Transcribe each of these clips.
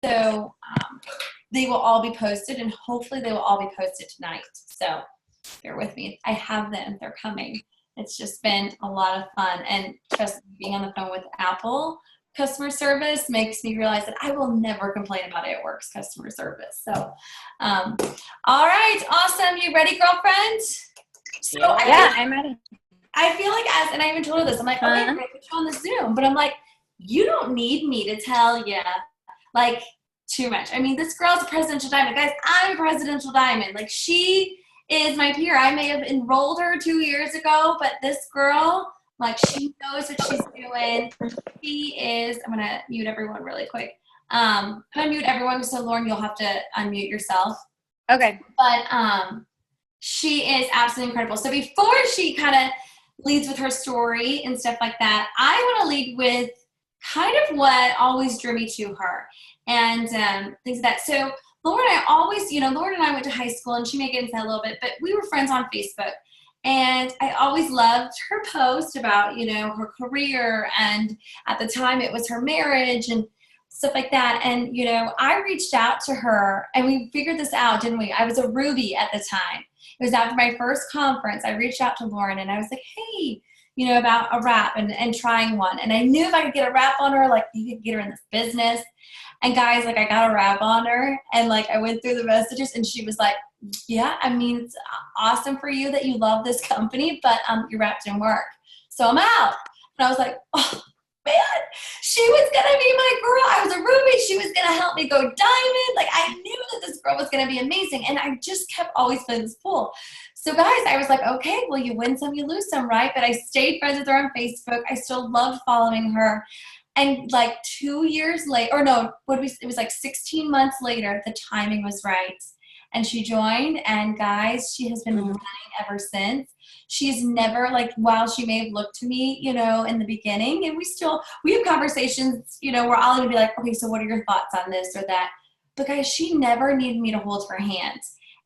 So they will all be posted, and hopefully they will all be posted tonight. So bear with me. I have them. They're coming. It's just been a lot of fun. And trust me, being on the phone with Apple customer service makes me realize that I will never complain about It Works customer service. So, all right, awesome. You ready, girlfriend? So yeah, I'm ready. I feel like and I even told her this, I'm like, okay, I'm gonna put you on the Zoom, but I'm like, you don't need me to tell you, like, too much. I mean, this girl's a presidential diamond. Guys, I'm a presidential diamond. Like, she is my peer. I may have enrolled her 2 years ago, but this girl, like, she knows what she's doing. She is, I'm gonna mute everyone really quick. I'm gonna mute everyone, so Lauren, you'll have to unmute yourself. Okay. But she is absolutely incredible. So before she kind of leads with her story and stuff like that, I want to lead with kind of what always drew me to her and things like that. So Lauren and I always, Lauren and I went to high school, and she may get into that a little bit, but we were friends on Facebook. And I always loved her post about, her career, and at the time it was her marriage and stuff like that. And, I reached out to her, and we figured this out, didn't we? I was a Ruby at the time. It was after my first conference. I reached out to Lauren, and I was like, hey, about a wrap and trying one. And I knew if I could get a wrap on her, like, you could get her in this business. And guys, like, I got a wrap on her, and like, I went through the messages, and she was like, yeah, I mean, it's awesome for you that you love this company, but your wrap didn't work. So I'm out. And I was like, oh, man, she was going to be my girl. I was a Ruby. She was going to help me go diamond. Like, I knew that this girl was going to be amazing. And I just kept always feeling this pull. So guys, I was like, okay, well, you win some, you lose some, right? But I stayed friends with her on Facebook. I still loved following her. And like 2 years later, or no, it was like 16 months later, the timing was right. And she joined, and guys, she has been running ever since. She's never, like, while she may have looked to me, in the beginning, and we have conversations, where I'll even be like, okay, so what are your thoughts on this or that? But guys, she never needed me to hold her hand.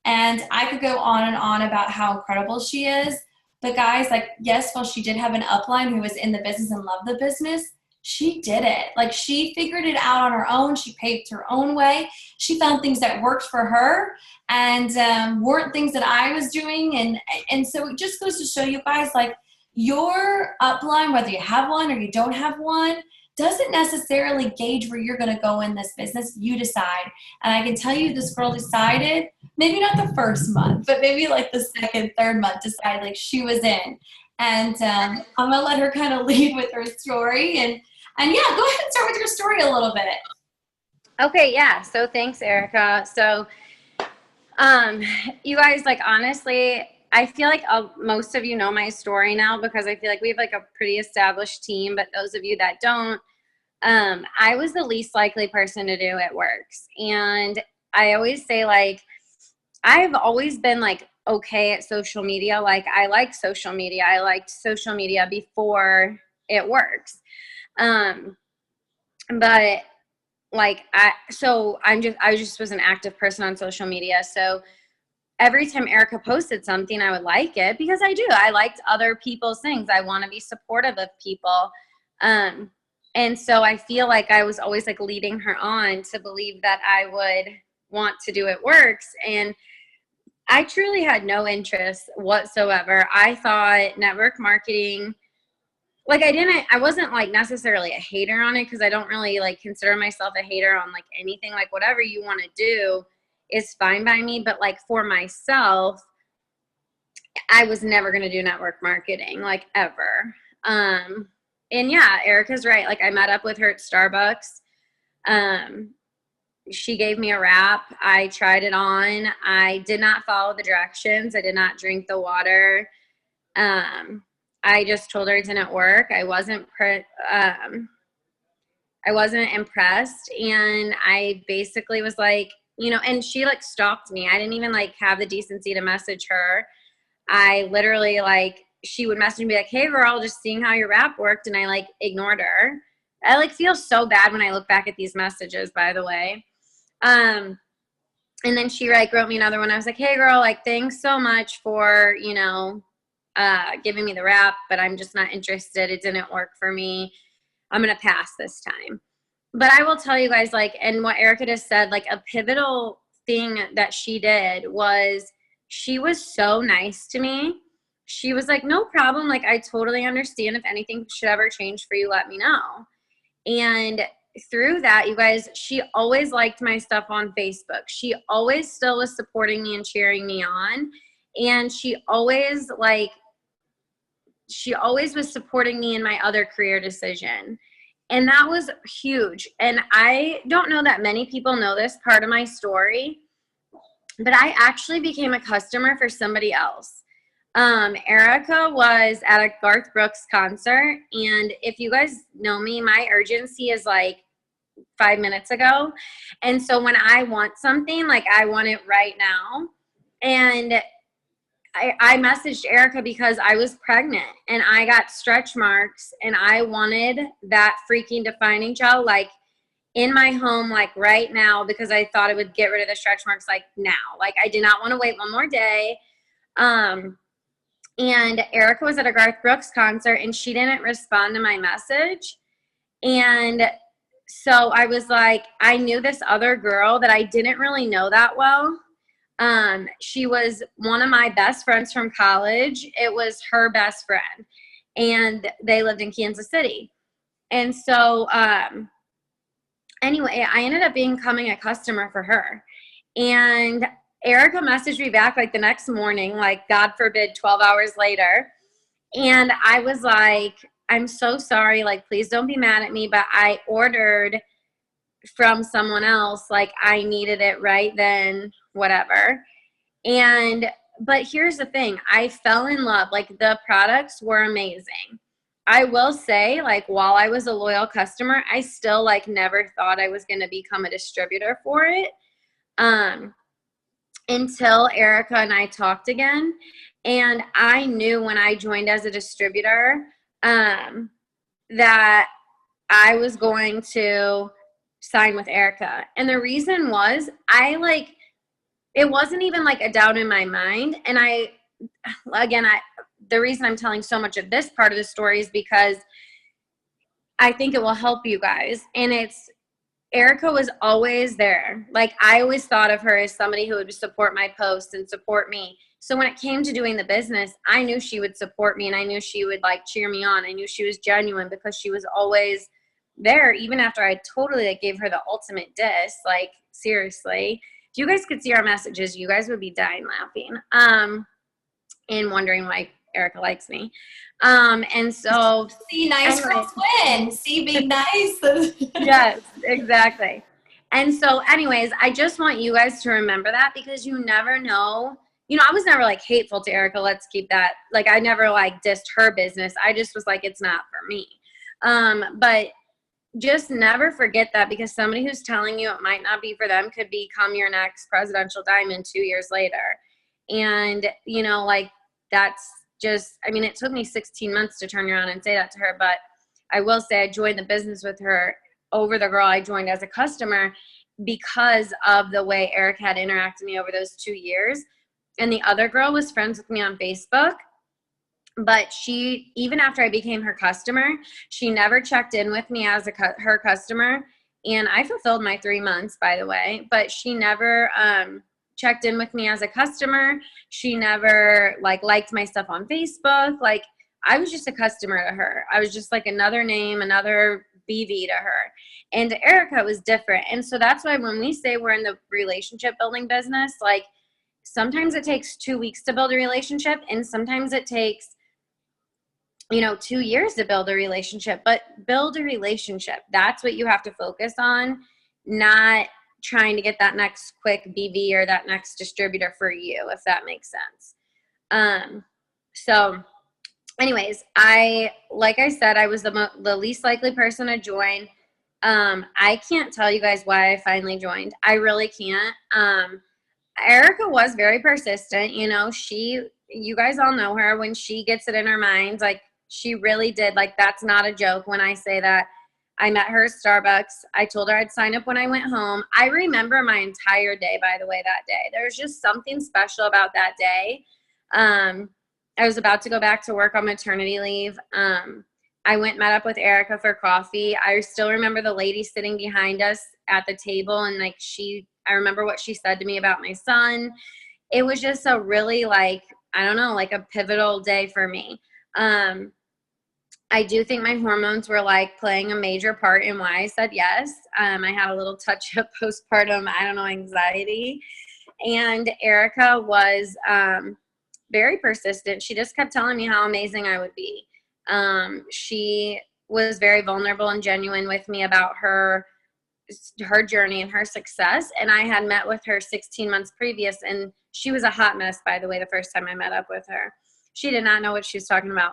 And I could go on and on about how incredible she is. But guys, like, yes, while she did have an upline who was in the business and loved the business, she did it. Like, she figured it out on her own. She paved her own way. She found things that worked for her and weren't things that I was doing. And so it just goes to show you guys, like, your upline, whether you have one or you don't have one, doesn't necessarily gauge where you're going to go in this business. You decide. And I can tell you, this girl decided, maybe not the first month, but maybe like the second, third month, decided, like, she was in. And I'm going to let her kind of lead with her story. And yeah, go ahead and start with your story a little bit. Okay, yeah. So thanks, Erica. So, you guys, like, honestly, I feel like most of you know my story now, because I feel like we have like a pretty established team, but those of you that don't, I was the least likely person to do It Works. And I always say, like, I've always been like okay at social media. Like, I like social media. I liked social media before It Works. But like, I just was an active person on social media. So every time Erica posted something, I would like it, because I liked other people's things. I want to be supportive of people. And so I feel like I was always like leading her on to believe that I would want to do It Works. And I truly had no interest whatsoever. I thought network marketing, like, I wasn't like necessarily a hater on it, because I don't really like consider myself a hater on like anything. Like, whatever you want to do is fine by me. But like, for myself, I was never going to do network marketing, like, ever. And yeah, Erica's right. Like, I met up with her at Starbucks. She gave me a wrap. I tried it on. I did not follow the directions. I did not drink the water. I just told her it didn't work. I wasn't impressed. And I basically was like, and she like stalked me. I didn't even like have the decency to message her. I literally, like, she would message me, be like, hey girl, just seeing how your wrap worked. And I like ignored her. I like feel so bad when I look back at these messages, by the way. And then she like wrote me another one. I was like, hey girl, like, thanks so much for, giving me the wrap, but I'm just not interested. It didn't work for me. I'm going to pass this time. but I will tell you guys, like, and what Erica just said, like a pivotal thing that she did was she was so nice to me. She was like, no problem. Like, I totally understand. If anything should ever change for you, let me know. And through that, you guys, she always liked my stuff on Facebook. She always still was supporting me and cheering me on. And she always was supporting me in my other career decision. And that was huge. And I don't know that many people know this part of my story, but I actually became a customer for somebody else. Erica was at a Garth Brooks concert. And if you guys know me, my urgency is like 5 minutes ago. And so when I want something, like I want it right now. And I messaged Erica because I was pregnant and I got stretch marks and I wanted that freaking defining gel like in my home like right now because I thought it would get rid of the stretch marks like now. Like I did not want to wait one more day. And Erica was at a Garth Brooks concert and she didn't respond to my message. And so I was like, I knew this other girl that I didn't really know that well. She was one of my best friends from college. It was her best friend and they lived in Kansas City. And so, anyway, I ended up becoming a customer for her. And Erica messaged me back like the next morning, like God forbid, 12 hours later. And I was like, I'm so sorry. Like, please don't be mad at me, but I ordered from someone else. Like I needed it right then, whatever. But here's the thing. I fell in love. Like the products were amazing. I will say, like, while I was a loyal customer, I still like never thought I was going to become a distributor for it. Until Erica and I talked again. And I knew when I joined as a distributor, that I was going to sign with Erica. And the reason was it wasn't even like a doubt in my mind. And the reason I'm telling so much of this part of the story is because I think it will help you guys. And Erica was always there. Like I always thought of her as somebody who would support my posts and support me. So when it came to doing the business, I knew she would support me and I knew she would like cheer me on. I knew she was genuine because she was always there, even after I totally like gave her the ultimate diss. Like seriously, if you guys could see our messages, you guys would be dying laughing, and wondering why Erica likes me. And so see, nice girls win. See, being nice. Yes, exactly. And so anyways, I just want you guys to remember that because you never know. You know, I was never like hateful to Erica. Let's keep that. Like I never like dissed her business. I just was like, it's not for me. But just never forget that because somebody who's telling you it might not be for them could become your next presidential diamond 2 years later. And, you know, like that's just, I mean, it took me 16 months to turn around and say that to her, but I will say I joined the business with her over the girl I joined as a customer because of the way Erica had interacted with me over those 2 years. And the other girl was friends with me on Facebook. But she, even after I became her customer, she never checked in with me as her customer. And I fulfilled my 3 months, by the way, but she never checked in with me as a customer. She never liked my stuff on Facebook. Like I was just a customer to her. I was just like another name, another BV to her. And to Erica, it was different. And so that's why when we say we're in the relationship building business, like sometimes it takes 2 weeks to build a relationship and sometimes it takes 2 years to build a relationship, but build a relationship. That's what you have to focus on, not trying to get that next quick BV or that next distributor for you, if that makes sense. So anyways, like I said, I was the least likely person to join. I can't tell you guys why I finally joined. I really can't. Erica was very persistent. You guys all know her. When she gets it in her mind, like she really did. Like that's not a joke when I say that. I met her at Starbucks. I told her I'd sign up when I went home. I remember my entire day, by the way, that day. There was just something special about that day. I was about to go back to work on maternity leave. I went, met up with Erica for coffee. I still remember the lady sitting behind us at the table, and like I remember what she said to me about my son. It was just a really like, I don't know, like a pivotal day for me. I do think my hormones were like playing a major part in why I said yes. I had a little touch of postpartum, I don't know, anxiety. And Erica was very persistent. She just kept telling me how amazing I would be. She was very vulnerable and genuine with me about her journey and her success. And I had met with her 16 months previous, and she was a hot mess, by the way, the first time I met up with her. She did not know what she was talking about.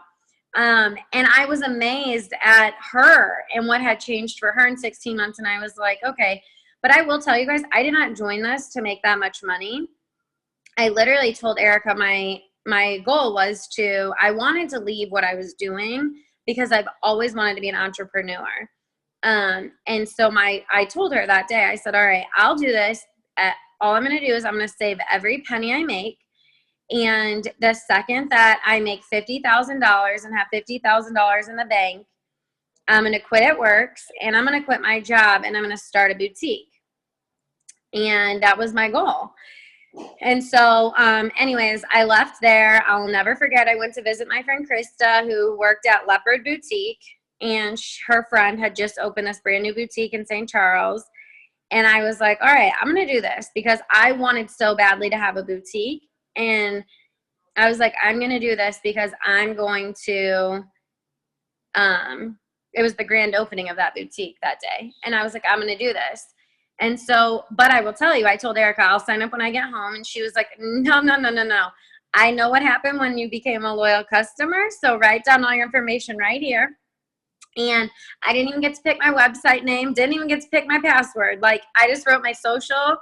And I was amazed at her and what had changed for her in 16 months. And I was like, okay, but I will tell you guys, I did not join this to make that much money. I literally told Erica my goal was I wanted to leave what I was doing because I've always wanted to be an entrepreneur. And so I told her that day, I said, all right, I'll do this. All I'm going to do is I'm going to save every penny I make. And the second that I make $50,000 and have $50,000 in the bank, I'm going to quit at Works, and I'm going to quit my job, and I'm going to start a boutique. And that was my goal. And so anyways, I left there. I'll never forget, I went to visit my friend Krista, who worked at Leopard Boutique, and her friend had just opened this brand new boutique in St. Charles. And I was like, all right, I'm going to do this because I wanted so badly to have a boutique. And I was like, I'm going to do this because I'm going to, it was the grand opening of that boutique that day. And I was like, I'm going to do this. And so, but I will tell you, I told Erica, I'll sign up when I get home. And she was like, no. I know what happened when you became a loyal customer. So write down all your information right here. And I didn't even get to pick my website name, didn't even get to pick my password. Like, I just wrote my social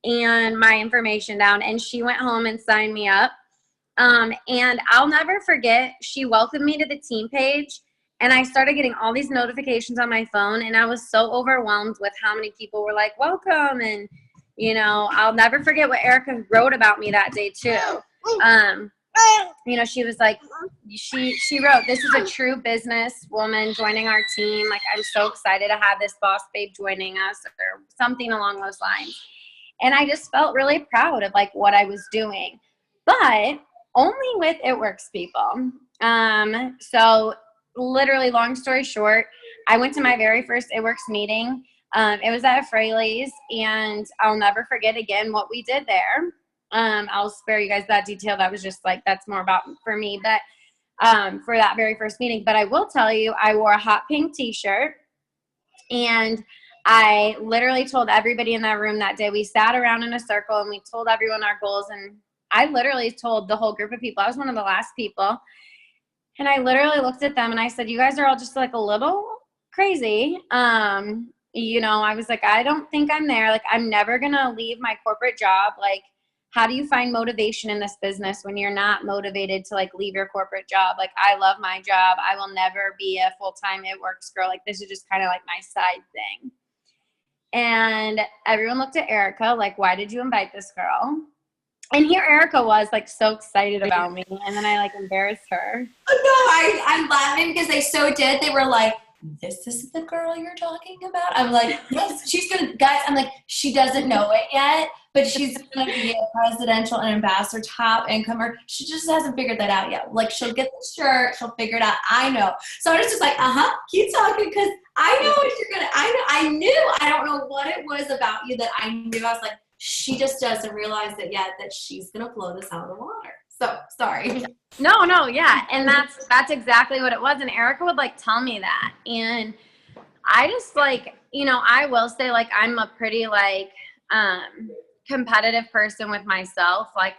and my information down, and she went home and signed me up. And I'll never forget, she welcomed me to the team page, and I started getting all these notifications on my phone, and I was so overwhelmed with how many people were like, welcome. And, you know, I'll never forget what Erica wrote about me that day too. You know, she was like, she wrote, this is a true business woman joining our team. Like, I'm so excited to have this boss babe joining us, or something along those lines. And I just felt really proud of like what I was doing, but only with It Works people. So literally, long story short, I went to my very first It Works meeting. It was at a Fraley's, and I'll never forget again what we did there. I'll spare you guys that detail. That was just like, that's more about for me, but for that very first meeting. But I will tell you, I wore a hot pink t-shirt, and I literally told everybody in that room that day, we sat around in a circle and we told everyone our goals. And I literally told the whole group of people, I was one of the last people. And I literally looked at them and I said, you guys are all just like a little crazy. You know, I was like, I don't think I'm there. Like, I'm never going to leave my corporate job. Like, how do you find motivation in this business when you're not motivated to like leave your corporate job? Like, I love my job. I will never be a full-time It Works girl. Like, this is just kind of like my side thing. And everyone looked at Erica like, why did you invite this girl? And here Erica was like so excited about me. And then I like embarrassed her. Oh, no, I'm laughing because they so did. They were like, this is the girl you're talking about? I'm like, yes, she's going to, guys, I'm like, she doesn't know it yet, but she's going to be a presidential and ambassador, top incomer. She just hasn't figured that out yet. Like, she'll get the shirt, she'll figure it out. I know. So I was just like, keep talking, because I know what you're going to, I knew, I don't know what it was about you that I knew. I was like, she just doesn't realize it yet that she's going to blow this out of the water. So sorry. No, yeah. And that's exactly what it was. And Erica would like tell me that. And I just like, you know, I will say like, I'm a pretty like, competitive person with myself. Like,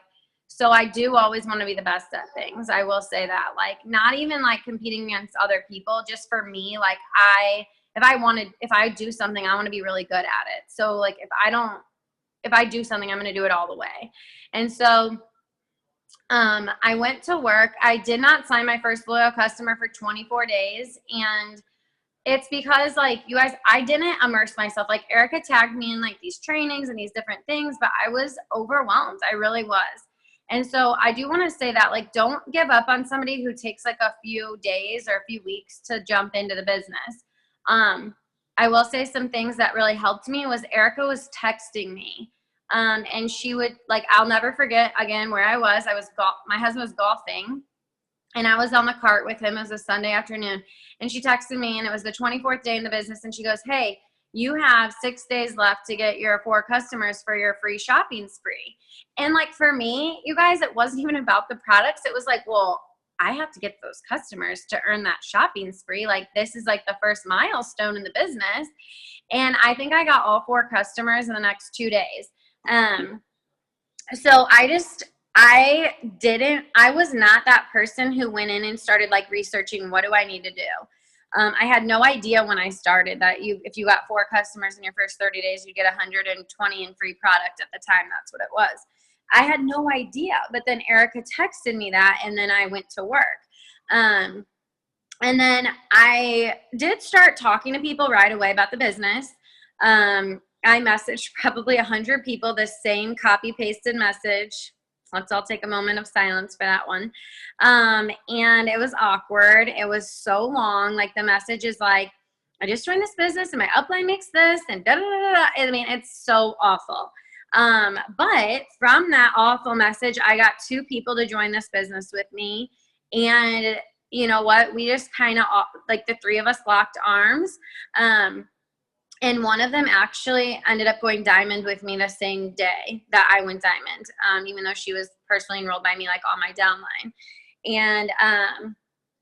so I do always want to be the best at things. I will say that, like, not even like competing against other people, just for me, like if I do something, I want to be really good at it. So like, if I do something, I'm going to do it all the way. And so, I went to work. I did not sign my first loyal customer for 24 days. And it's because like, you guys, I didn't immerse myself. Like, Erica tagged me in like these trainings and these different things, but I was overwhelmed. I really was. And so I do want to say that, like, don't give up on somebody who takes like a few days or a few weeks to jump into the business. I will say some things that really helped me was Erica was texting me. And she would, like, I'll never forget again where I was. My husband was golfing, and I was on the cart with him. It was a Sunday afternoon, and she texted me, and it was the 24th day in the business, and she goes, "Hey, you have 6 days left to get your 4 customers for your free shopping spree." And like, for me, you guys, it wasn't even about the products. It was like, well, I have to get those customers to earn that shopping spree. Like, this is like the first milestone in the business. And I think I got all 4 customers in the next 2 days. So I was not that person who went in and started like researching, what do I need to do? I had no idea when I started that if you got 4 customers in your first 30 days, you get 120 in free product. At the time, that's what it was. I had no idea, but then Erica texted me that, and then I went to work. And then I did start talking to people right away about the business. I messaged probably 100 people the same copy-pasted message. Let's all take a moment of silence for that one. And it was awkward. It was so long. Like, the message is like, I just joined this business and my upline makes this and da da da da. I mean, it's so awful. But from that awful message, I got 2 people to join this business with me. And you know what? We just kind of, like, the 3 of us locked arms. And one of them actually ended up going diamond with me the same day that I went diamond, even though she was personally enrolled by me, like, on my downline.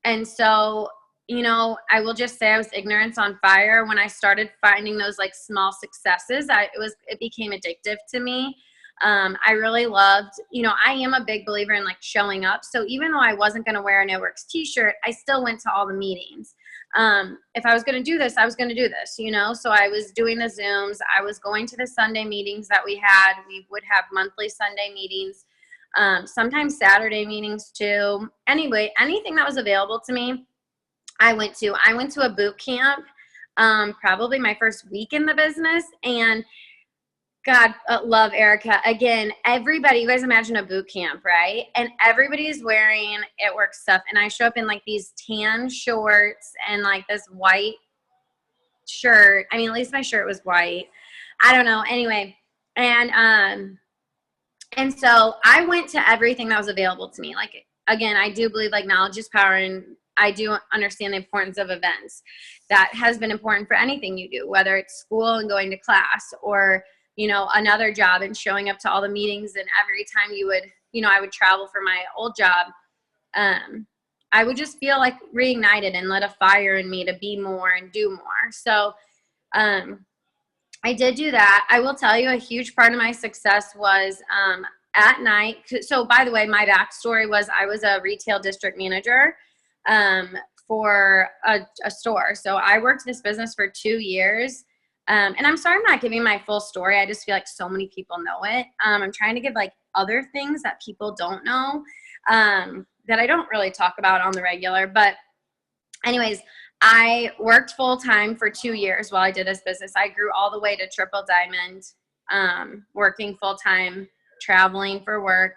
And so, you know, I will just say I was ignorance on fire. When I started finding those like small successes, it became addictive to me. I really loved, you know, I am a big believer in like showing up. So even though I wasn't going to wear a No Works t-shirt, I still went to all the meetings. If I was going to do this, I was going to do this, you know? So I was doing the Zooms. I was going to the Sunday meetings that we had. We would have monthly Sunday meetings, sometimes Saturday meetings too. Anyway, anything that was available to me, I went to a boot camp, probably my first week in the business, and God, love Erica. Again, everybody, you guys imagine a boot camp, right? And everybody's wearing It Works stuff. And I show up in like these tan shorts and like this white shirt. I mean, at least my shirt was white. I don't know. Anyway. And so I went to everything that was available to me. Like, again, I do believe like knowledge is power, and I do understand the importance of events. That has been important for anything you do, whether it's school and going to class, or, you know, another job and showing up to all the meetings. And every time I would travel for my old job, I would just feel like reignited and lit a fire in me to be more and do more. So I did do that. I will tell you, a huge part of my success was at night. So by the way, my backstory was I was a retail district manager for a store. So I worked this business for 2 years. And I'm sorry I'm not giving my full story. I just feel like so many people know it. I'm trying to give like other things that people don't know, that I don't really talk about on the regular. But anyways, I worked full time for 2 years while I did this business. I grew all the way to triple diamond, working full time, traveling for work.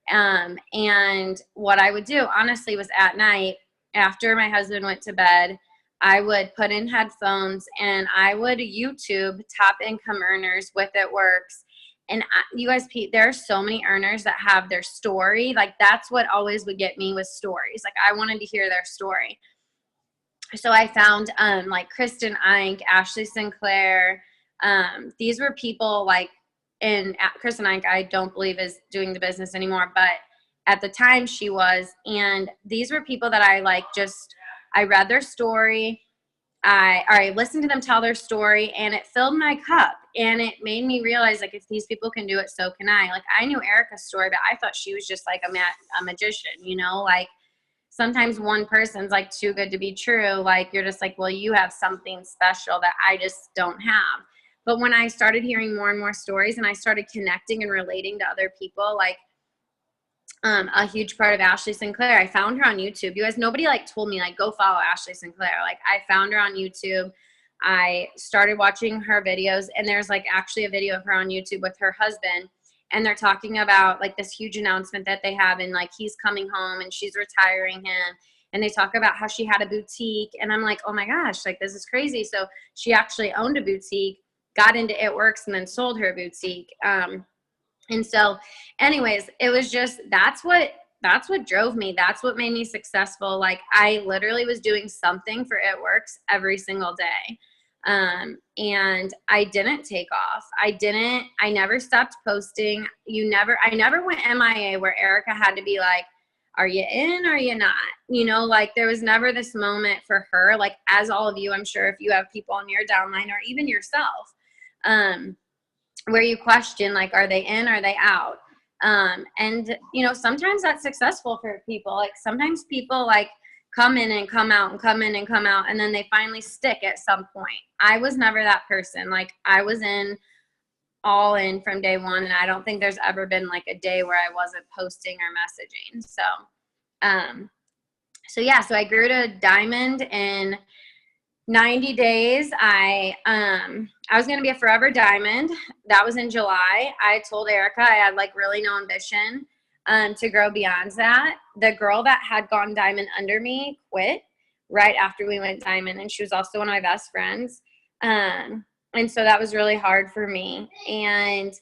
And what I would do, honestly, was at night after my husband went to bed, I would put in headphones and I would YouTube top income earners with It Works. And you guys, there are so many earners that have their story. Like, that's what always would get me, was stories. Like, I wanted to hear their story. So I found like Kristen Eink, Ashley Sinclair. These were people like, and Kristen Eink, I don't believe is doing the business anymore, but at the time she was. And these were people that I like, I read their story. I listened to them tell their story, and it filled my cup, and it made me realize, like, if these people can do it, so can I. Like, I knew Erica's story, but I thought she was just like a magician, you know, like sometimes one person's like too good to be true. Like, you're just like, well, you have something special that I just don't have. But when I started hearing more and more stories, and I started connecting and relating to other people, like, a huge part of Ashley Sinclair, I found her on YouTube. You guys, nobody like told me like, go follow Ashley Sinclair. Like, I found her on YouTube. I started watching her videos, and there's like actually a video of her on YouTube with her husband. and they're talking about like this huge announcement that they have, and like he's coming home and she's retiring him, and they talk about how she had a boutique, and I'm like, oh my gosh, like this is crazy. So she actually owned a boutique, got into It Works, and then sold her boutique. And so anyways, it was just, that's what drove me. That's what made me successful. Like I literally was doing something for It Works every single day. And I didn't take off. I never stopped posting. I never went MIA where Erica had to be like, are you in? Are you not? You know, like there was never this moment for her, like as all of you, I'm sure if you have people on your downline or even yourself, where you question, like, are they in? Are they out? And you know, sometimes that's successful for people. Like sometimes people like come in and come out and come in and come out, and then they finally stick at some point. I was never that person. Like I was all in from day one, and I don't think there's ever been like a day where I wasn't posting or messaging. So yeah, so I grew to diamond in 90 days. I was going to be a forever diamond. That was in July. I told Erica I had like really no ambition to grow beyond that. The girl that had gone diamond under me quit right after we went diamond, and she was also one of my best friends. And so that was really hard for me. And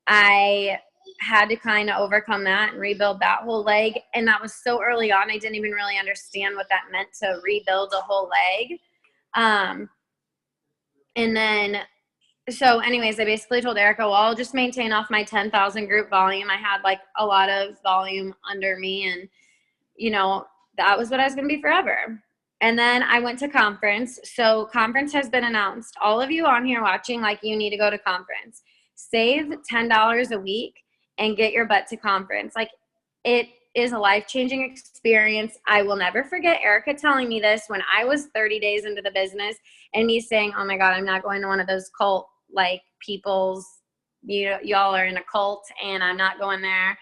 I had to kind of overcome that and rebuild that whole leg. And that was so early on, I didn't even really understand what that meant to rebuild a whole leg. And then, so anyways, I basically told Erica, well, I'll just maintain off my 10,000 group volume. I had like a lot of volume under me, and you know, that was what I was going to be forever. And then I went to conference. So conference has been announced. All of you on here watching, like you need to go to conference. Save $10 a week and get your butt to conference. Like it is a life-changing experience. I will never forget Erica telling me this when I was 30 days into the business, and me saying, oh my God, I'm not going to one of those cult like people's, y'all are in a cult, and I'm not going there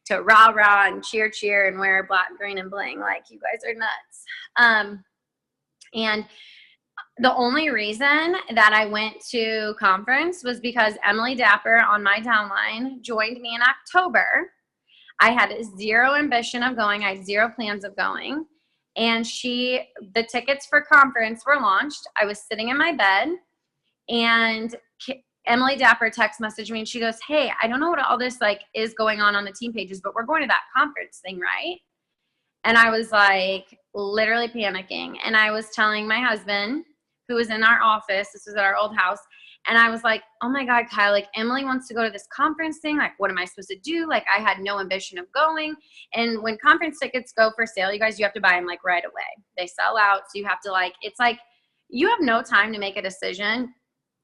to rah rah and cheer and wear black, green, and bling. Like you guys are nuts. And the only reason that I went to conference was because Emily Dapper on my downline joined me in October. I had zero ambition of going. I had zero plans of going. And the tickets for conference were launched. I was sitting in my bed, and Emily Dapper text messaged me, and she goes, hey, I don't know what all this like is going on the team pages, but we're going to that conference thing, right? And I was like literally panicking. And I was telling my husband, who was in our office, this was at our old house, and I was like, oh my God, Kyle, like Emily wants to go to this conference thing. Like, what am I supposed to do? Like, I had no ambition of going. And when conference tickets go for sale, you guys, you have to buy them like right away. They sell out. So you have to like, it's like, you have no time to make a decision.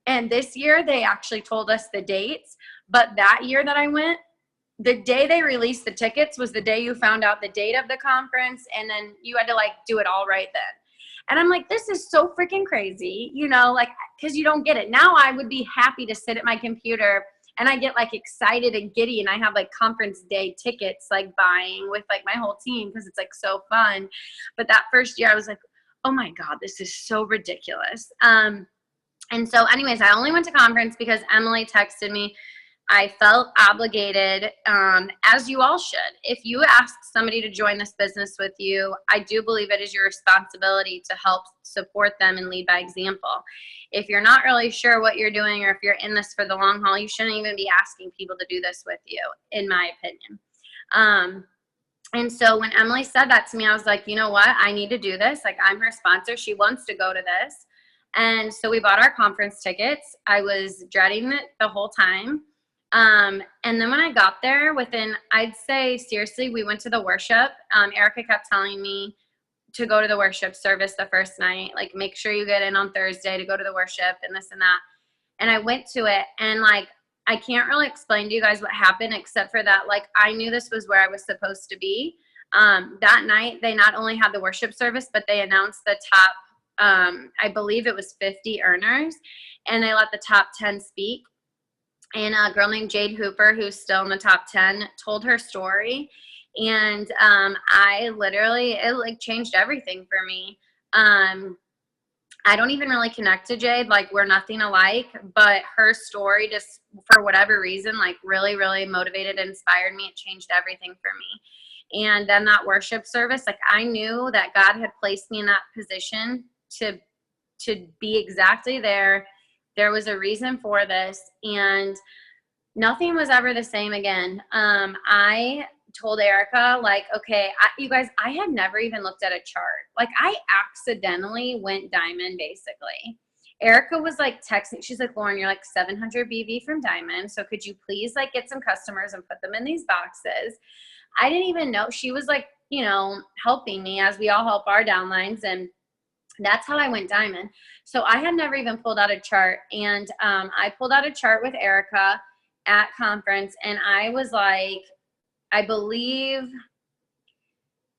And this year they actually told us the dates. But that year that I went, the day they released the tickets was the day you found out the date of the conference. And then you had to like do it all right then. And I'm like, this is so freaking crazy, you know, like, because you don't get it. Now I would be happy to sit at my computer, and I get like excited and giddy, and I have like conference day tickets like buying with like my whole team because it's like so fun. But that first year I was like, oh my God, this is so ridiculous. And so anyways, I only went to conference because Emily texted me. I felt obligated, as you all should. If you ask somebody to join this business with you, I do believe it is your responsibility to help support them and lead by example. If you're not really sure what you're doing, or if you're in this for the long haul, you shouldn't even be asking people to do this with you, in my opinion. And so when Emily said that to me, I was like, you know what? I need to do this. Like, I'm her sponsor. She wants to go to this. And so we bought our conference tickets. I was dreading it the whole time. And then when I got there, I'd say seriously, we went to the worship. Erica kept telling me to go to the worship service the first night, like make sure you get in on Thursday to go to the worship and this and that. And I went to it, and like, I can't really explain to you guys what happened, except for that, like, I knew this was where I was supposed to be. That night, they not only had the worship service, but they announced the top, I believe it was 50 earners, and they let the top 10 speak. And a girl named Jade Hooper, who's still in the top 10, told her story. And I literally, it like changed everything for me. I I don't even really connect to Jade. Like, we're nothing alike, but her story just, for whatever reason, like really, really motivated and inspired me. It changed everything for me. And then that worship service, like, I knew that God had placed me in that position to be exactly there. There was a reason for this, and nothing was ever the same again. I told Erica, like, okay, you guys, I had never even looked at a chart. Like, I accidentally went diamond, basically. Erica was like texting, she's like, Lauren, you're like 700 BV from diamond, so could you please like get some customers and put them in these boxes? I didn't even know. She was like, you know, helping me as we all help our downlines, and that's how I went diamond. So I had never even pulled out a chart, and I pulled out a chart with Erica at conference, and I was like, I believe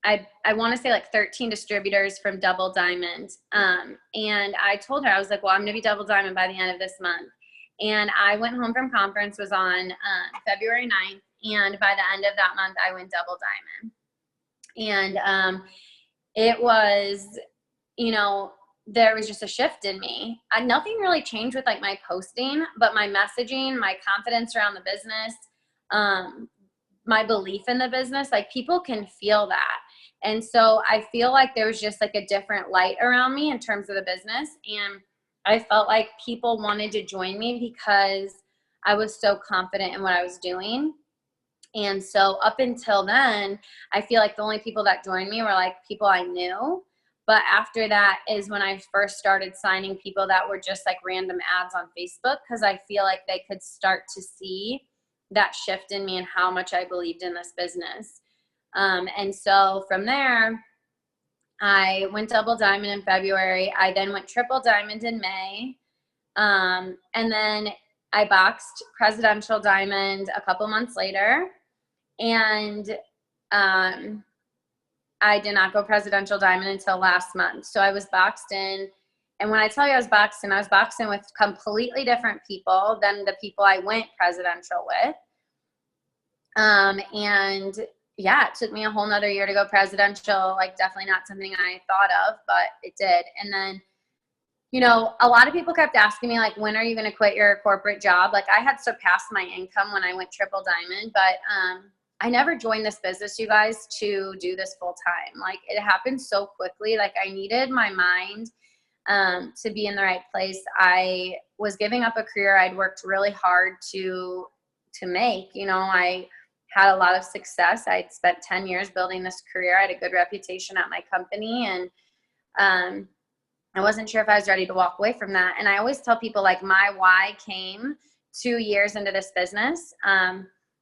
I want to say like 13 distributors from Double Diamond. And I told her, I was like, well, I'm going to be Double Diamond by the end of this month. And I went home from conference, was on February 9th. And by the end of that month, I went Double Diamond. And it was, you know, there was just a shift in me. Nothing really changed with like my posting, but my messaging, my confidence around the business, my belief in the business, like people can feel that. And so I feel like there was just like a different light around me in terms of the business. And I felt like people wanted to join me because I was so confident in what I was doing. And so up until then, I feel like the only people that joined me were like people I knew. But after that is when I first started signing people that were just like random ads on Facebook, because I feel like they could start to see that shift in me and how much I believed in this business. And so from there, I went Double Diamond in February. I then went Triple Diamond in May. And then I boxed Presidential Diamond a couple months later. And I did not go Presidential Diamond until last month. So I was boxed in. And when I tell you I was boxed in with completely different people than the people I went Presidential with. And yeah, it took me a whole nother year to go Presidential. Like, definitely not something I thought of, but it did. And then, you know, a lot of people kept asking me, like, when are you going to quit your corporate job? Like, I had surpassed my income when I went Triple Diamond, but I never joined this business, you guys, to do this full time. Like, it happened so quickly. Like, I needed my mind to be in the right place. I was giving up a career I'd worked really hard to make. You know, I had a lot of success. I'd spent 10 years building this career. I had a good reputation at my company, and I wasn't sure if I was ready to walk away from that. And I always tell people, like, my why came 2 years into this business.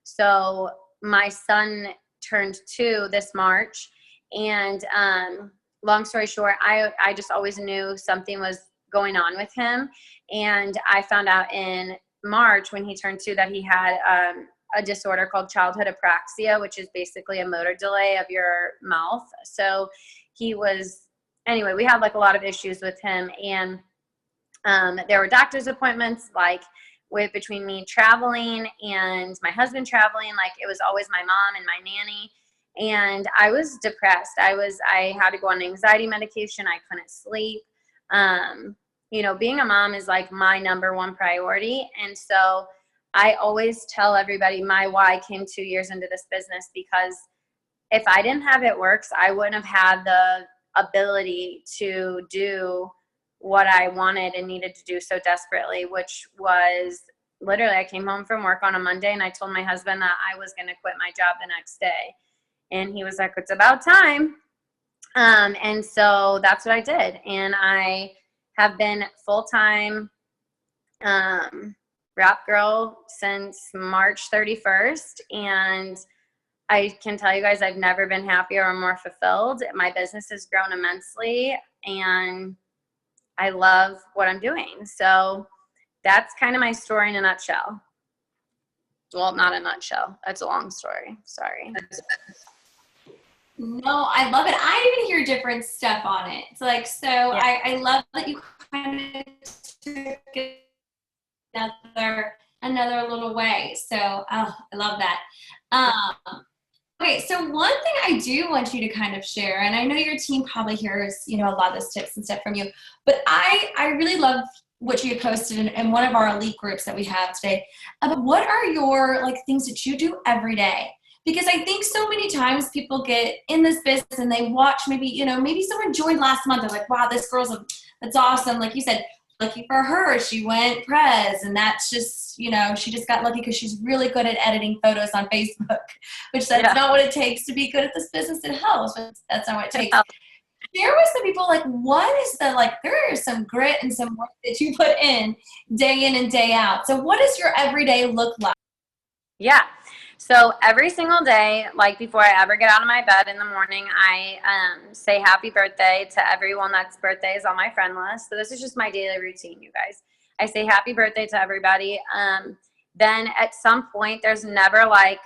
So my son turned 2 this March, and long story short, I just always knew something was going on with him. And I found out in March when he turned 2 that he had a disorder called childhood apraxia, which is basically a motor delay of your mouth. So he was, anyway, we had like a lot of issues with him. And there were doctor's appointments, like between me traveling and my husband traveling, like it was always my mom and my nanny. And I was depressed. I had to go on anxiety medication. I couldn't sleep. You know, being a mom is like my number one priority. And so I always tell everybody my why came 2 years into this business, because if I didn't have It Works, I wouldn't have had the ability to do what I wanted and needed to do so desperately, which was literally, I came home from work on a Monday and I told my husband that I was going to quit my job the next day. And he was like, it's about time. And so that's what I did. And I have been full-time wrap girl since March 31st. And I can tell you guys, I've never been happier or more fulfilled. My business has grown immensely, and I love what I'm doing. So that's kind of my story in a nutshell. Well, not a nutshell. That's a long story. Sorry. No, I love it. I even hear different stuff on it. It's like, so yeah. I love that you kind of took it another little way. So I love that. Okay, so one thing I do want you to kind of share, and I know your team probably hears, a lot of those tips and stuff from you, but I really love what you posted in one of our elite groups that we have today about what are your like things that you do every day. Because I think so many times people get in this business and they watch maybe someone joined last month. They're like, wow, this that's awesome. Like you said, lucky for her, she went prez, and that's just, she just got lucky because she's really good at editing photos on Facebook, which that's not what it takes to be good at this business. It helps, but that's not what it takes. Share with some people, like, what is there is some grit and some work that you put in and day out. So what does your everyday look like? Yeah. So every single day, like before I ever get out of my bed in the morning, I say happy birthday to everyone that's birthday is on my friend list. So this is just my daily routine, you guys. I say happy birthday to everybody. Then at some point, there's never like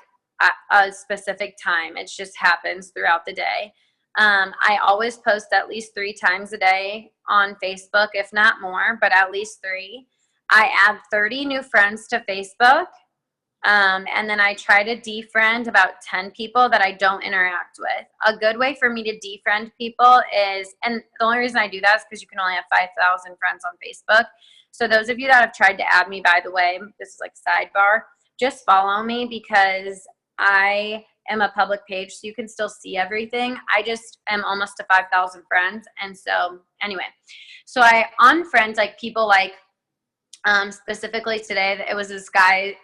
a specific time. It just happens throughout the day. I always post at least 3 times a day on Facebook, if not more, but at least 3. I add 30 new friends to Facebook. And then I try to defriend about 10 people that I don't interact with. A good way for me to defriend people is, and the only reason I do that is because you can only have 5,000 friends on Facebook. So those of you that have tried to add me, by the way, this is like sidebar, just follow me because I am a public page, so you can still see everything. I just am almost to 5,000 friends. And so anyway, so I unfriend like people like, specifically today, it was this guy's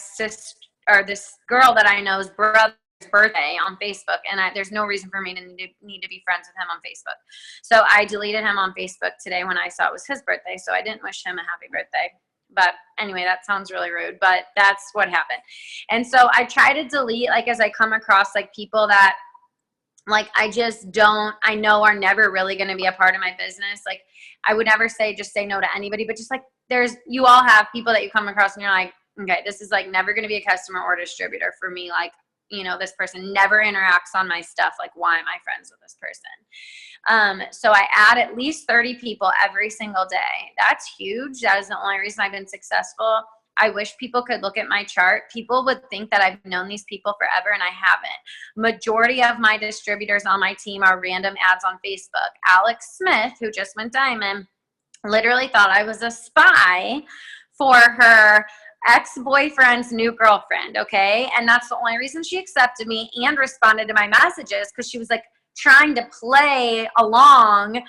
sister, or this girl that I know's brother's birthday on Facebook, and there's no reason for me to need to be friends with him on Facebook. So I deleted him on Facebook today when I saw it was his birthday, so I didn't wish him a happy birthday. But anyway, that sounds really rude, but that's what happened. And so I try to delete, like, as I come across like people that like I know are never really going to be a part of my business. Like, I would never just say no to anybody, but just like you all have people that you come across and you're like, okay, this is like never going to be a customer or distributor for me. Like, this person never interacts on my stuff. Like, why am I friends with this person? So I add at least 30 people every single day. That's huge. That is the only reason I've been successful. I wish people could look at my chart. People would think that I've known these people forever, and I haven't. Majority of my distributors on my team are random ads on Facebook. Alex Smith, who just went diamond, literally thought I was a spy for her ex-boyfriend's new girlfriend, okay? And that's the only reason she accepted me and responded to my messages, because she was like trying to play along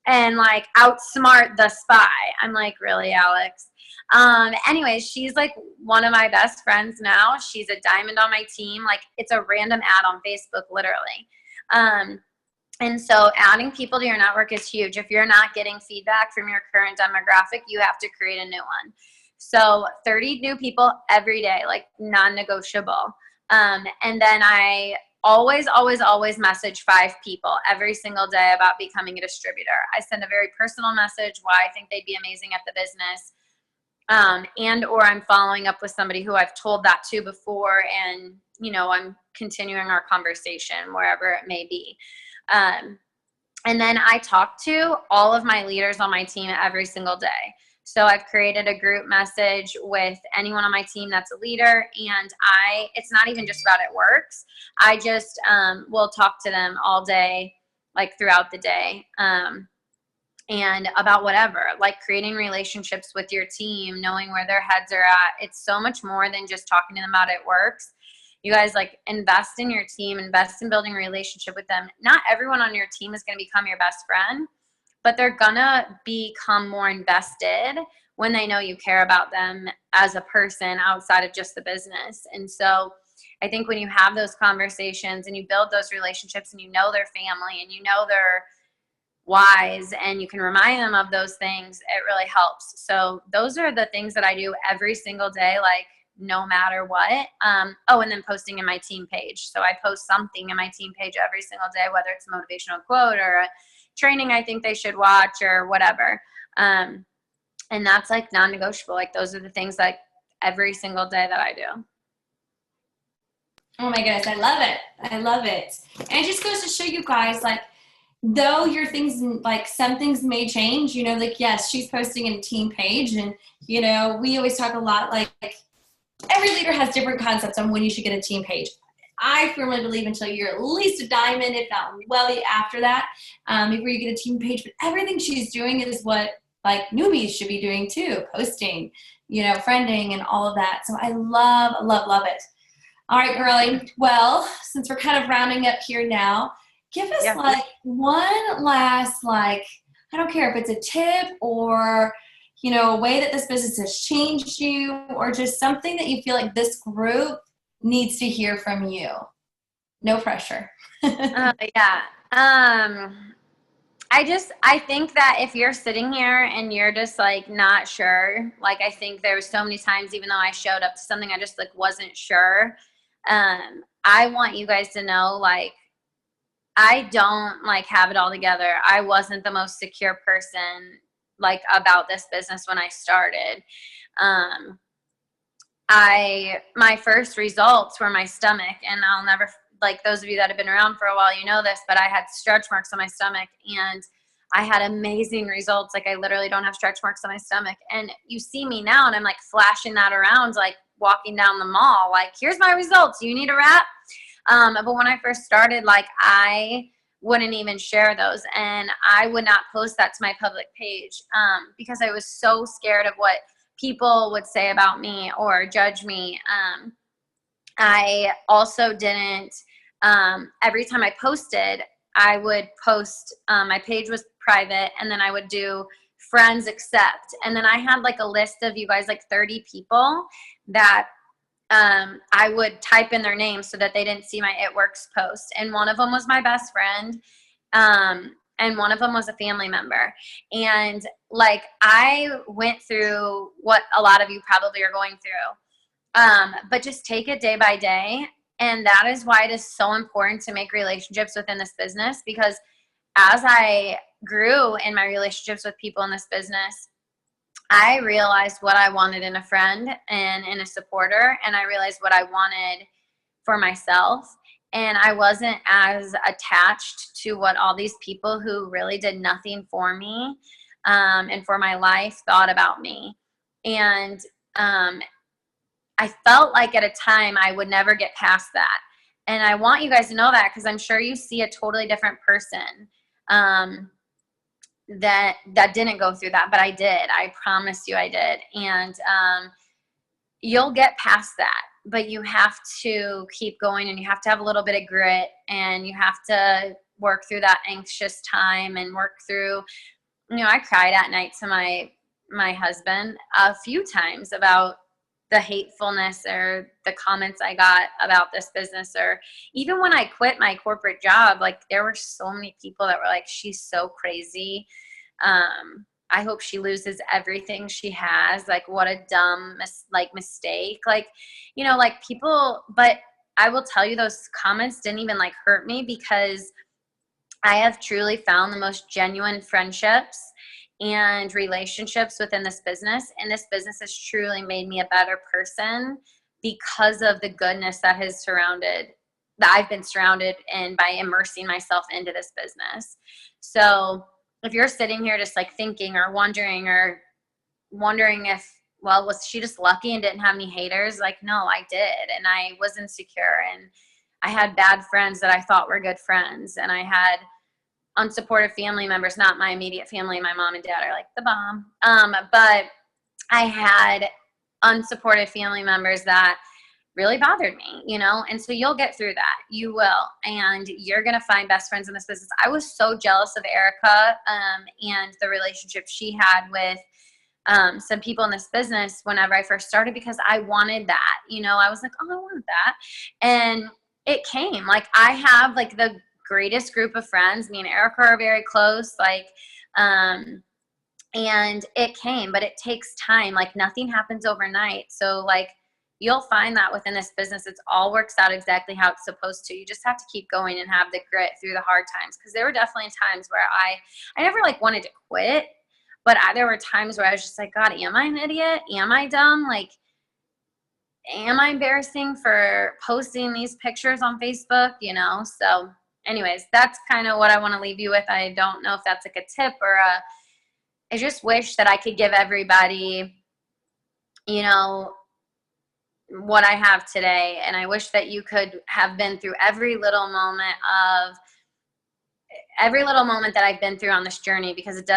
and like outsmart the spy. I'm like, really, Alex? Anyways, she's like one of my best friends now. She's a diamond on my team. Like, it's a random ad on Facebook, literally. And so adding people to your network is huge. If you're not getting feedback from your current demographic, you have to create a new one. So 30 new people every day, like non-negotiable. And then I always message 5 people every single day about becoming a distributor. I send a very personal message why I think they'd be amazing at the business. Or I'm following up with somebody who I've told that to before, and, I'm continuing our conversation wherever it may be. And then I talk to all of my leaders on my team every single day. So I've created a group message with anyone on my team that's a leader, and it's not even just about it works. I just will talk to them all day, like throughout the day. And about whatever, like creating relationships with your team, knowing where their heads are at. It's so much more than just talking to them about it works. You guys, like, invest in your team, invest in building a relationship with them. Not everyone on your team is going to become your best friend, but they're going to become more invested when they know you care about them as a person outside of just the business. And so I think when you have those conversations and you build those relationships and you know their family and you know their whys and you can remind them of those things, it really helps. So those are the things that I do every single day, like no matter what. And then posting in my team page. So I post something in my team page every single day, whether it's a motivational quote or a training I think they should watch or whatever. And that's like non-negotiable. Like, those are the things like every single day that I do. Oh my goodness, I love it. I love it. And it just goes to show you guys, like, though your things, like some things may change, like, yes, she's posting in a team page, and, we always talk a lot, like, every leader has different concepts on when you should get a team page. I firmly believe until you're at least a diamond, if not well after that, before you get a team page. But everything she's doing is what like newbies should be doing too, posting, friending and all of that. So I love, love, love it. All right, girly. Well, since we're kind of rounding up here now, give us like one last, I don't care if it's a tip or, a way that this business has changed you, or just something that you feel like this group needs to hear from you. No pressure. Yeah. I think that if you're sitting here and you're just like not sure, like I think there was so many times, even though I showed up to something, I just like wasn't sure. I want you guys to know, like, I don't like have it all together. I wasn't the most secure person like about this business when I started. My first results were my stomach, and I'll never, like those of you that have been around for a while, you know this, but I had stretch marks on my stomach, and I had amazing results. Like I literally don't have stretch marks on my stomach. And you see me now and I'm like flashing that around, like walking down the mall, like, here's my results. You need a wrap? But when I first started, like I wouldn't even share those, and I would not post that to my public page because I was so scared of what people would say about me or judge me. I also didn't, every time I posted, I would post, my page was private, and then I would do friends accept. And then I had like a list of you guys, like 30 people that I would type in their names so that they didn't see my It Works post. And one of them was my best friend. And one of them was a family member. And like, I went through what a lot of you probably are going through. But just take it day by day. And that is why it is so important to make relationships within this business, because as I grew in my relationships with people in this business, I realized what I wanted in a friend and in a supporter, and I realized what I wanted for myself. And I wasn't as attached to what all these people who really did nothing for me and for my life thought about me. And I felt like at a time I would never get past that. And I want you guys to know that, because I'm sure you see a totally different person that didn't go through that, but I did. I promise you I did. And you'll get past that, but you have to keep going, and you have to have a little bit of grit, and you have to work through that anxious time and work through, I cried at night to my husband a few times about the hatefulness or the comments I got about this business. Or even when I quit my corporate job, like there were so many people that were like, she's so crazy. I hope she loses everything she has. Like, what a dumb mistake. Like, like people, but I will tell you, those comments didn't even like hurt me, because I have truly found the most genuine friendships and relationships within this business. And this business has truly made me a better person because of the goodness that I've been surrounded in by immersing myself into this business. So if you're sitting here just like thinking or wondering if, well, was she just lucky and didn't have any haters? Like, no, I did. And I was insecure, and I had bad friends that I thought were good friends. And I had unsupportive family members, not my immediate family. My mom and dad are like the bomb. But I had unsupportive family members that really bothered me, and so you'll get through that. You will. And you're going to find best friends in this business. I was so jealous of Erica and the relationship she had with some people in this business whenever I first started, because I wanted that. I was like, oh, I want that. And it came. Like, I have like the greatest group of friends. Me and Erica are very close. Like, and it came, but it takes time. Like, nothing happens overnight. So like, you'll find that within this business, it's all works out exactly how it's supposed to. You just have to keep going and have the grit through the hard times. Because there were definitely times where I never like wanted to quit, but there were times where I was just like, God, am I an idiot? Am I dumb? Like, am I embarrassing for posting these pictures on Facebook? So anyways, that's kind of what I want to leave you with. I don't know if that's like a tip or I just wish that I could give everybody, what I have today. And I wish that you could have been through every little moment that I've been through on this journey, because it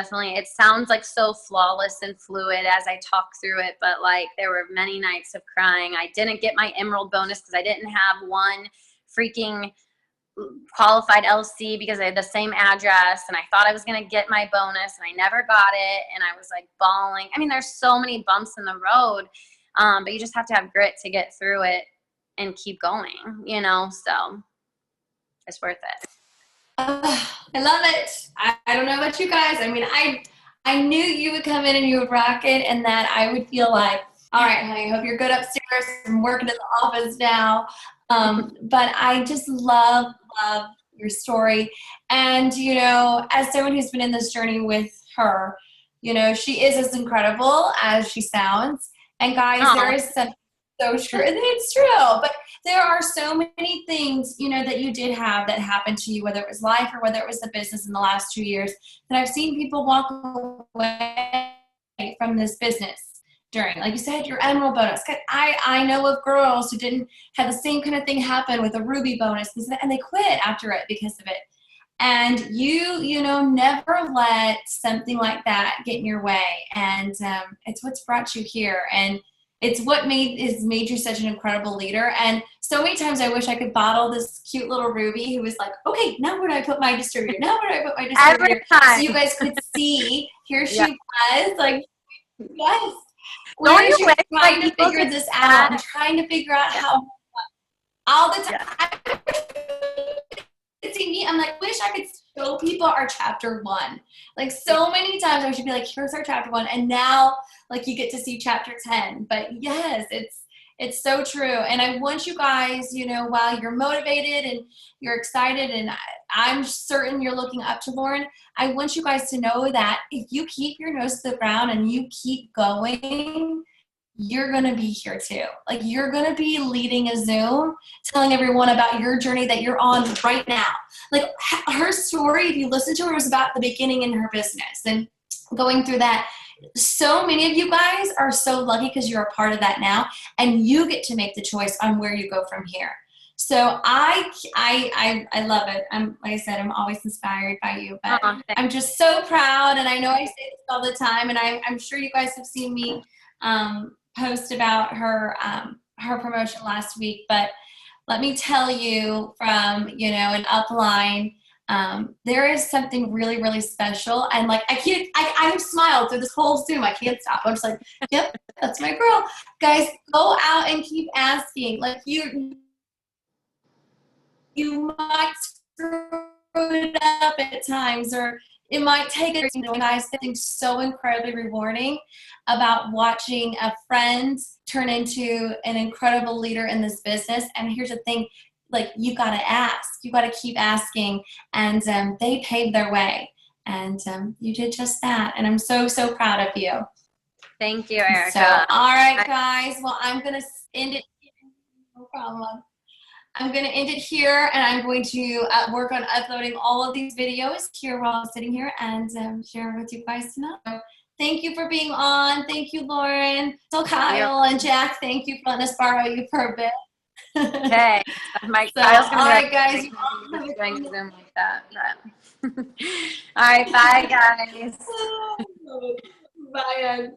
sounds like so flawless and fluid as I talk through it. But like, there were many nights of crying. I didn't get my Emerald bonus because I didn't have one freaking qualified LC because I had the same address, and I thought I was going to get my bonus and I never got it. And I was like bawling. I mean, there's so many bumps in the road, but you just have to have grit to get through it and keep going, so it's worth it. I love it. I don't know about you guys. I mean, I knew you would come in and you would rock it, and that I would feel like, all right, honey, I hope you're good upstairs. I'm working in the office now. But I just love your story. And, as someone who's been in this journey with her, she is as incredible as she sounds. And guys, there is something so true. And it's true. But there are so many things, that you did have that happened to you, whether it was life or whether it was the business in the last 2 years, that I've seen people walk away from this business during, like you said, your Emerald bonus. I know of girls who didn't have the same kind of thing happen with a Ruby bonus, and they quit after it because of it. And you never let something like that get in your way. And it's what's brought you here. And it's what made you such an incredible leader. And so many times I wish I could bottle this cute little Ruby who was like, okay, now where do I put my distributor? Every time. So you guys could see, here she was, like, yes. Don't you wish trying to figure this out and trying to figure out how all the time. See me, I'm like, wish I could show people our chapter 1. Like, so many times I should be like, here's our chapter 1, and now like you get to see chapter 10. But yes, it's so true. And I want you guys, while you're motivated and you're excited, and I'm certain you're looking up to Lauren, I want you guys to know that if you keep your nose to the ground and you keep going, you're going to be here too. Like, you're going to be leading a Zoom, telling everyone about your journey that you're on right now. Like, her story, if you listen to her, was about the beginning in her business and going through that. So many of you guys are so lucky because you're a part of that now, and you get to make the choice on where you go from here. So I love it. Like I said, I'm always inspired by you, but I'm just so proud. And I know I say this all the time, and I'm sure you guys have seen me post about her promotion last week. But let me tell you, from an upline, there is something really, really special. And like, I smiled through this whole Zoom. I can't stop. I'm just like, yep, that's my girl. Guys, go out and keep asking. Like, you might screw it up at times, or it might take it. Guys, something so incredibly rewarding about watching a friend turn into an incredible leader in this business. And here's the thing, like, you got to ask. You got to keep asking. And they paved their way. And you did just that. And I'm so, so proud of you. Thank you, Erica. So, all right, guys. Well, I'm going to end it. No problem. I'm going to end it here, and I'm going to work on uploading all of these videos here while I'm sitting here and share with you guys tonight. So thank you for being on. Thank you, Lauren. So Kyle and Jack, thank you for letting us borrow you for a bit. Okay. All right, guys. Doing Zoom like that. But. All right, bye, guys. Bye.